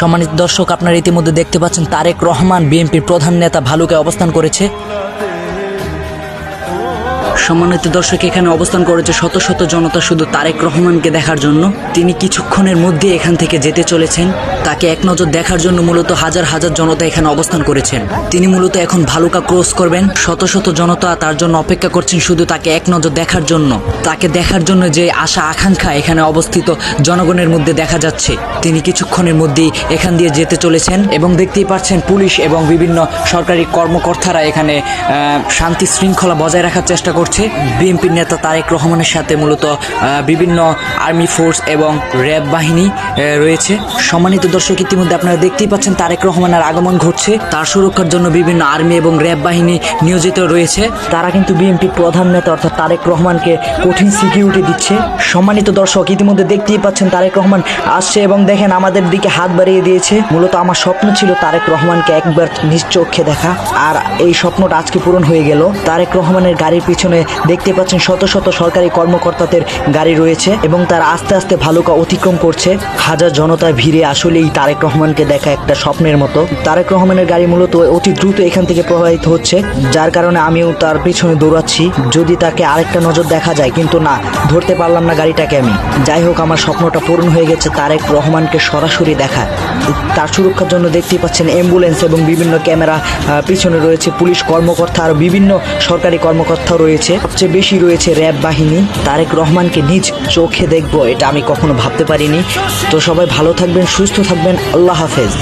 সম্মানিত দর্শক, আপনারা ইতিমধ্যে দেখতে পাচ্ছেন তারেক রহমান বিএনপির প্রধান নেতা ভালুকায় অবস্থান করেছে। সম্মানিত দর্শক, এখানে অবস্থান করেছে শত শত জনতা শুধু তারেক রহমানকে দেখার জন্য। তিনি কিছুক্ষণের মধ্যে এখান থেকে যেতে চলেছেন। তাকে এক নজর দেখার জন্য মূলত হাজার হাজার জনতা এখানে অবস্থান করেছেন। তিনি মূলত এখন ভালুকা ক্রস করবেন। শত শত জনতা তার জন্য অপেক্ষা করছেন শুধু তাকে এক নজর দেখার জন্য। তাকে দেখার জন্য যে আশা আকাঙ্ক্ষা এখানে অবস্থিত জনগণের মধ্যে দেখা যাচ্ছে। তিনি কিছুক্ষণের মধ্যেই এখান দিয়ে যেতে চলেছেন এবং দেখতেই পাচ্ছেন পুলিশ এবং বিভিন্ন সরকারি কর্মকর্তারা এখানে শান্তি শৃঙ্খলা বজায় রাখার চেষ্টা করছে। বিএনপির নেতা তারেক রহমানের সাথে মূলত বিভিন্ন আর্মি ফোর্স এবং র্যাব বাহিনী রয়েছে। সম্মানিত দর্শক, ইতিমধ্যে আপনারা দেখতেই পাচ্ছেন তারেক রহমানের আগমন ঘটছে। তার সুরক্ষার জন্য বিভিন্ন আর্মি এবং র্যাব বাহিনী নিয়োজিত রয়েছে। তারা কিন্তু বিএনপির প্রধান নেতা অর্থাৎ তারেক রহমানকে কঠিন সিকিউরিটি দিচ্ছে। সম্মানিত দর্শক, ইতিমধ্যে দেখতেই পাচ্ছেন তারেক রহমান আসছে এবং দেখেন আমাদের দিকে হাত বাড়িয়ে দিয়েছে। মূলত আমার স্বপ্ন ছিল তারেক রহমানকে একবার নিজ চোখে দেখা, আর এই স্বপ্নটা আজকে পূরণ হয়ে গেল। তারেক রহমানের গাড়ির পিছনে দেখতে পাচ্ছেন শত শত সরকারি কর্মকর্তাদের গাড়ি রয়েছে এবং তারা আস্তে আস্তে ভালুকা অতিক্রম করছে। হাজার জনতার ভিড়ে আসলেই তারেক রহমানকে দেখা একটা স্বপ্নের মতো। তারেক রহমানের গাড়ি মূলত অতি দ্রুত এখান থেকে প্রবাহিত হচ্ছে, যার কারণে আমিও তার পিছনে দৌড়াচ্ছি যদি তাকে আরেকটা নজর দেখা যায়, কিন্তু না, ধরতে পারলাম না গাড়িটাকে আমি। যাই হোক, আমার স্বপ্নটা পূরণ হয়ে গেছে তারেক রহমানকে সরাসরি দেখা। তার সুরক্ষার জন্য দেখতেই পাচ্ছেন অ্যাম্বুলেন্স এবং বিভিন্ন ক্যামেরা পিছনে রয়েছে, পুলিশ কর্মকর্তা আর বিভিন্ন সরকারি কর্মকর্তা রয়েছে। সবচেয়ে বেশি রয়েছে র্যাব বাহিনী। তারেক রহমানকে নিজ চোখে দেখবো এটা আমি কখনো ভাবতে পারিনি। তো সবাই ভালো থাকবেন, সুস্থ থাকবেন। আল্লাহ হাফেজ।